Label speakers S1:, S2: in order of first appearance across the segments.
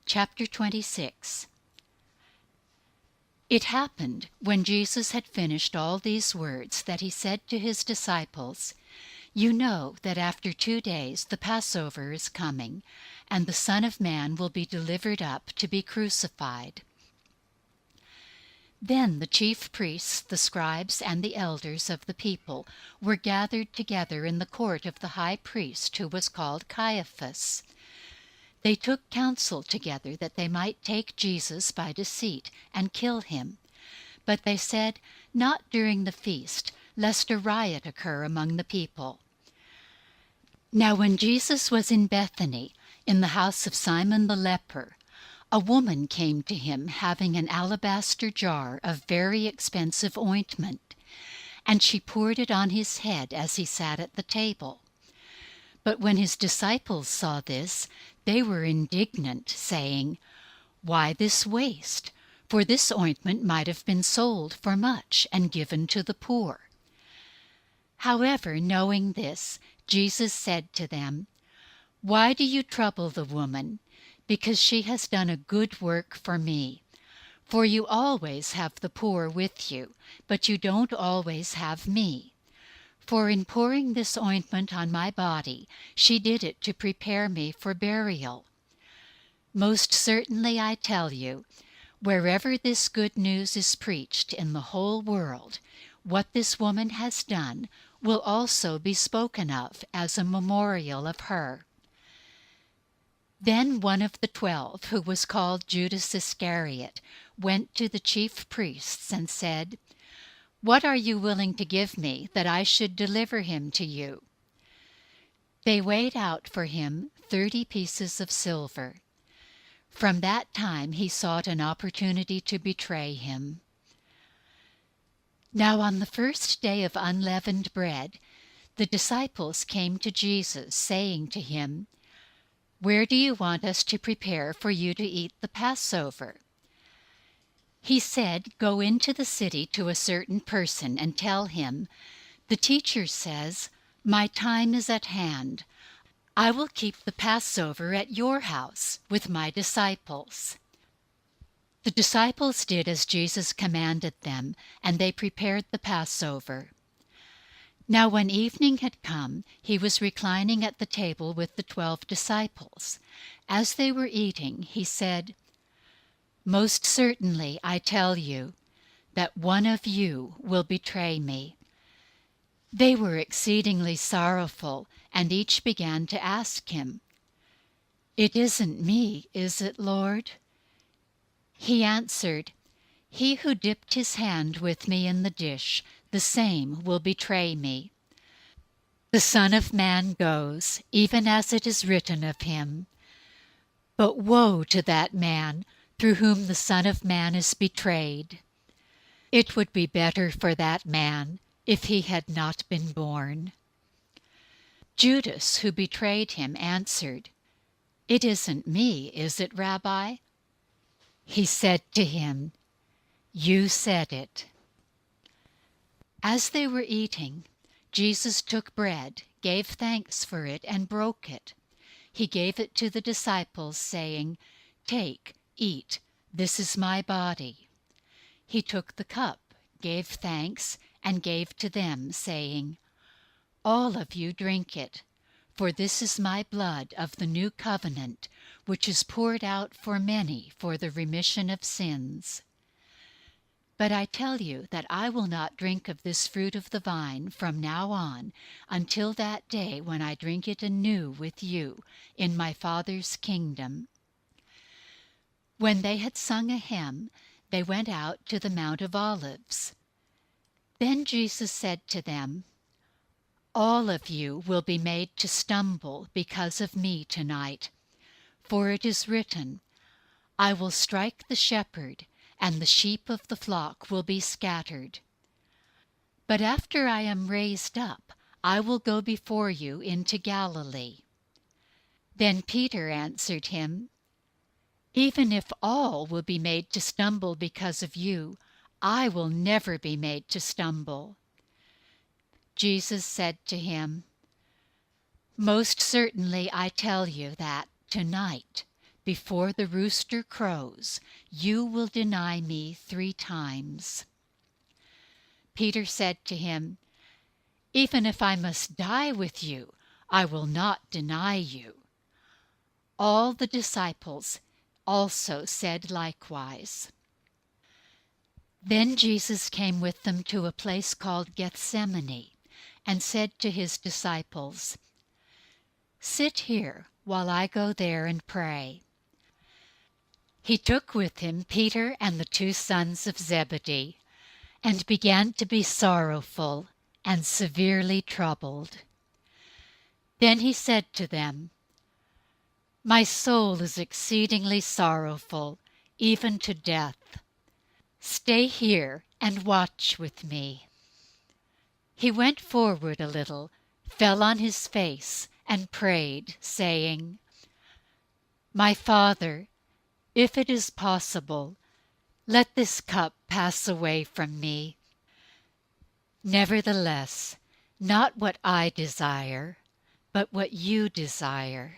S1: Chapter 26. It happened, when Jesus had finished all these words, that he said to his disciples, "You know that after 2 days the Passover is coming, and the Son of Man will be delivered up to be crucified." Then the chief priests, the scribes, and the elders of the people were gathered together in the court of the high priest, who was called Caiaphas. They took counsel together that they might take Jesus by deceit and kill him. But they said, "Not during the feast, lest a riot occur among the people." Now when Jesus was in Bethany, in the house of Simon the leper, a woman came to him having an alabaster jar of very expensive ointment, and she poured it on his head as he sat at the table. But when his disciples saw this, they were indignant, saying, "Why this waste? For this ointment might have been sold for much and given to the poor." However, knowing this, Jesus said to them, "Why do you trouble the woman? Because she has done a good work for me. For you always have the poor with you, but you don't always have me. For in pouring this ointment on my body, she did it to prepare me for burial. Most certainly I tell you, wherever this good news is preached in the whole world, what this woman has done will also be spoken of as a memorial of her." Then one of the 12, who was called Judas Iscariot, went to the chief priests and said, "What are you willing to give me that I should deliver him to you?" They weighed out for him 30 pieces of silver. From that time he sought an opportunity to betray him. Now on the first day of unleavened bread, the disciples came to Jesus, saying to him, "Where do you want us to prepare for you to eat the Passover?" He said, "Go into the city to a certain person and tell him, 'The teacher says, my time is at hand. I will keep the Passover at your house with my disciples.'" The disciples did as Jesus commanded them, and they prepared the Passover. Now when evening had come, he was reclining at the table with the 12 disciples. As they were eating, he said, "Most certainly I tell you that one of you will betray me." They were exceedingly sorrowful, and each began to ask him, "It isn't me, is it, Lord?" He answered, "He who dipped his hand with me in the dish, the same will betray me. The Son of Man goes, even as it is written of him. But woe to that man through whom the Son of Man is betrayed. It would be better for that man if he had not been born." Judas, who betrayed him, answered, "It isn't me, is it, Rabbi?" He said to him, "You said it." As they were eating, Jesus took bread, gave thanks for it, and broke it. He gave it to the disciples, saying, "Take, eat, this is my body." He took the cup, gave thanks, and gave to them, saying, "All of you drink it, for this is my blood of the new covenant, which is poured out for many for the remission of sins. But I tell you that I will not drink of this fruit of the vine from now on until that day when I drink it anew with you in my Father's kingdom." When they had sung a hymn, they went out to the Mount of Olives. Then Jesus said to them, "All of you will be made to stumble because of me tonight. For it is written, 'I will strike the shepherd, and the sheep of the flock will be scattered.' But after I am raised up, I will go before you into Galilee." Then Peter answered him, "Even if all will be made to stumble because of you, I will never be made to stumble." Jesus said to him, "Most certainly I tell you that tonight, before the rooster crows, you will deny me 3 times. Peter said to him, even if I must die with you, I will not deny you. All the disciples also said likewise. Then Jesus came with them to a place called Gethsemane, and said to his disciples, sit here while I go there and pray. He took with him Peter and the 2 sons of Zebedee, and began to be sorrowful and severely troubled. Then he said to them, my soul is exceedingly sorrowful, even to death. Stay here and watch with me. He went forward a little, fell on his face, and prayed, saying, my Father, if it is possible, let this cup pass away from me. Nevertheless, not what I desire, but what you desire.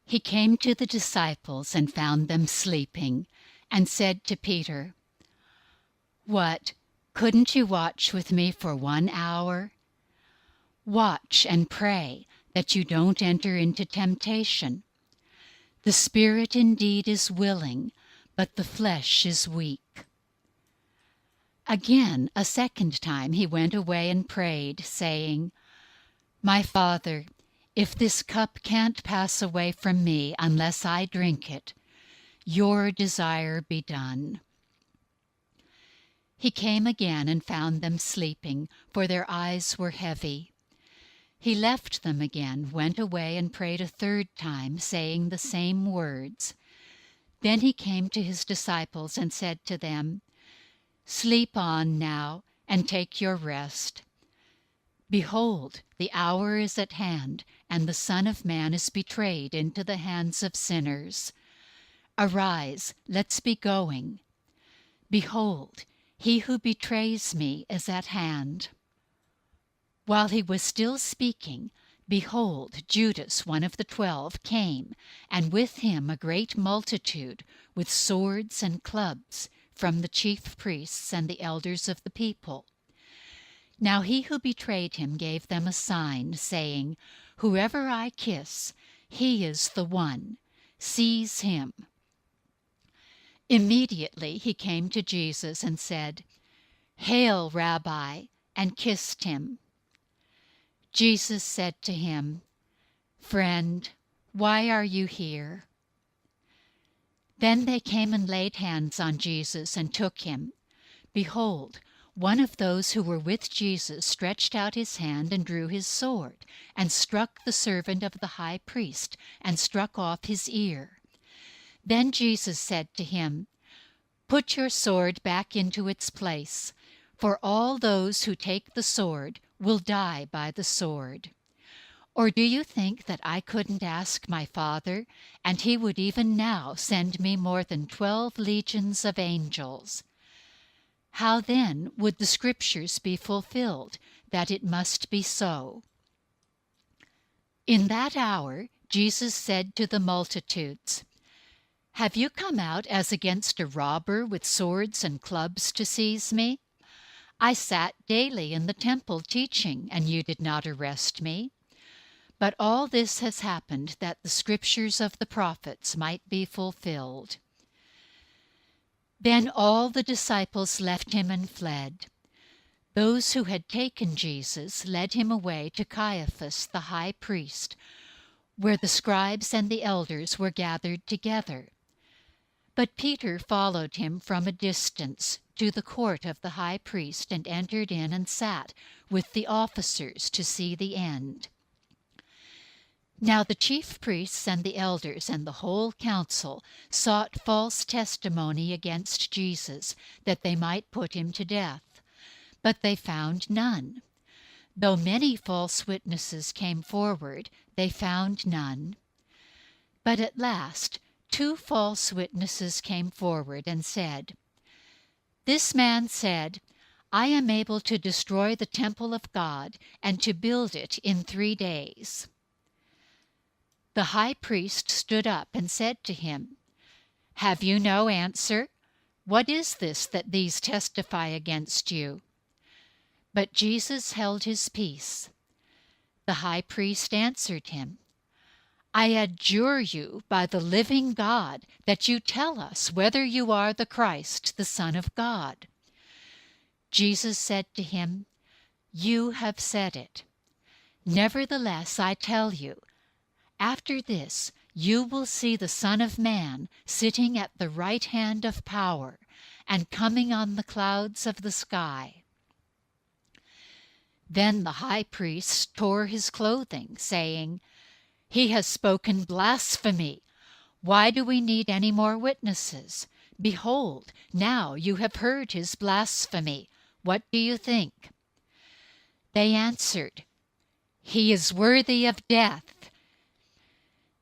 S1: He came to the disciples and found them sleeping, and said to Peter, what, couldn't you watch with me for 1 hour? Watch and pray that you don't enter into temptation. The spirit indeed is willing, but the flesh is weak. Again, a second time he went away and prayed, saying, my Father, if this cup can't pass away from me unless I drink it, your desire be done. He came again and found them sleeping, for their eyes were heavy. He left them again, went away and prayed a 3rd time, saying the same words. Then he came to his disciples and said to them, sleep on now and take your rest. Behold, the hour is at hand, and the Son of Man is betrayed into the hands of sinners. Arise, let's be going. Behold, he who betrays me is at hand. While he was still speaking, behold, Judas, one of the 12, came, and with him a great multitude, with swords and clubs, from the chief priests and the elders of the people. Now he who betrayed him gave them a sign, saying, whoever I kiss, he is the one. Seize him. Immediately he came to Jesus and said, Hail, Rabbi, and kissed him. Jesus said to him, Friend, why are you here? Then they came and laid hands on Jesus and took him. Behold, one of those who were with Jesus stretched out his hand and drew his sword, and struck the servant of the high priest, and struck off his ear. Then Jesus said to him, Put your sword back into its place, for all those who take the sword will die by the sword. Or do you think that I couldn't ask my Father, and he would even now send me more than 12 legions of angels? How then would the Scriptures be fulfilled, that it must be so? In that hour Jesus said to the multitudes, Have you come out as against a robber with swords and clubs to seize me? I sat daily in the temple teaching, and you did not arrest me. But all this has happened that the Scriptures of the prophets might be fulfilled. Then all the disciples left him and fled. Those who had taken Jesus led him away to Caiaphas the high priest, where the scribes and the elders were gathered together. But Peter followed him from a distance to the court of the high priest, and entered in and sat with the officers to see the end. Now the chief priests and the elders and the whole council sought false testimony against Jesus, that they might put him to death. But they found none. Though many false witnesses came forward, they found none. But at last 2 false witnesses came forward and said, This man said, I am able to destroy the temple of God and to build it in 3 days. The high priest stood up and said to him, "Have you no answer? What is this that these testify against you?" But Jesus held his peace. The high priest answered him, "I adjure you by the living God that you tell us whether you are the Christ, the Son of God." Jesus said to him, "You have said it. Nevertheless, I tell you, after this you will see the Son of Man sitting at the right hand of power and coming on the clouds of the sky." Then the high priest tore his clothing, saying, "He has spoken blasphemy. Why do we need any more witnesses? Behold, now you have heard his blasphemy. What do you think?" They answered, "He is worthy of death."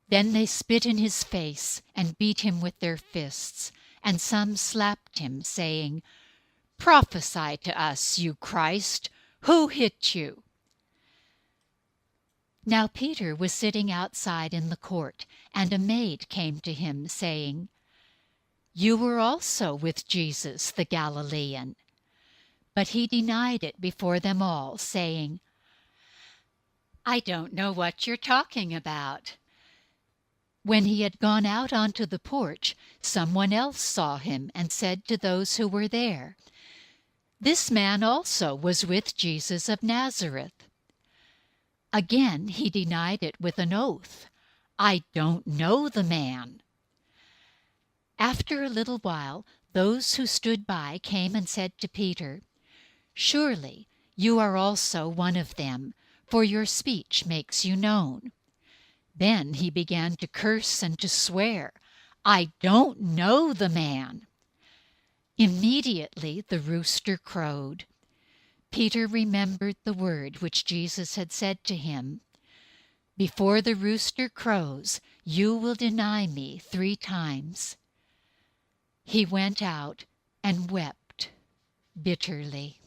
S1: Then they spit in his face and beat him with their fists, and some slapped him, saying, "Prophesy to us, you Christ. Who hit you?" Now Peter was sitting outside in the court, and a maid came to him, saying, "You were also with Jesus the Galilean." But he denied it before them all, saying, "I don't know what you're talking about." When he had gone out onto the porch, someone else saw him and said to those who were there, "This man also was with Jesus of Nazareth." Again he denied it with an oath, "I don't know the man." After a little while, those who stood by came and said to Peter, "Surely you are also one of them, for your speech makes you known." Then he began to curse and to swear, "I don't know the man." Immediately the rooster crowed. Peter remembered the word which Jesus had said to him, "Before the rooster crows, you will deny me 3 times." He went out and wept bitterly.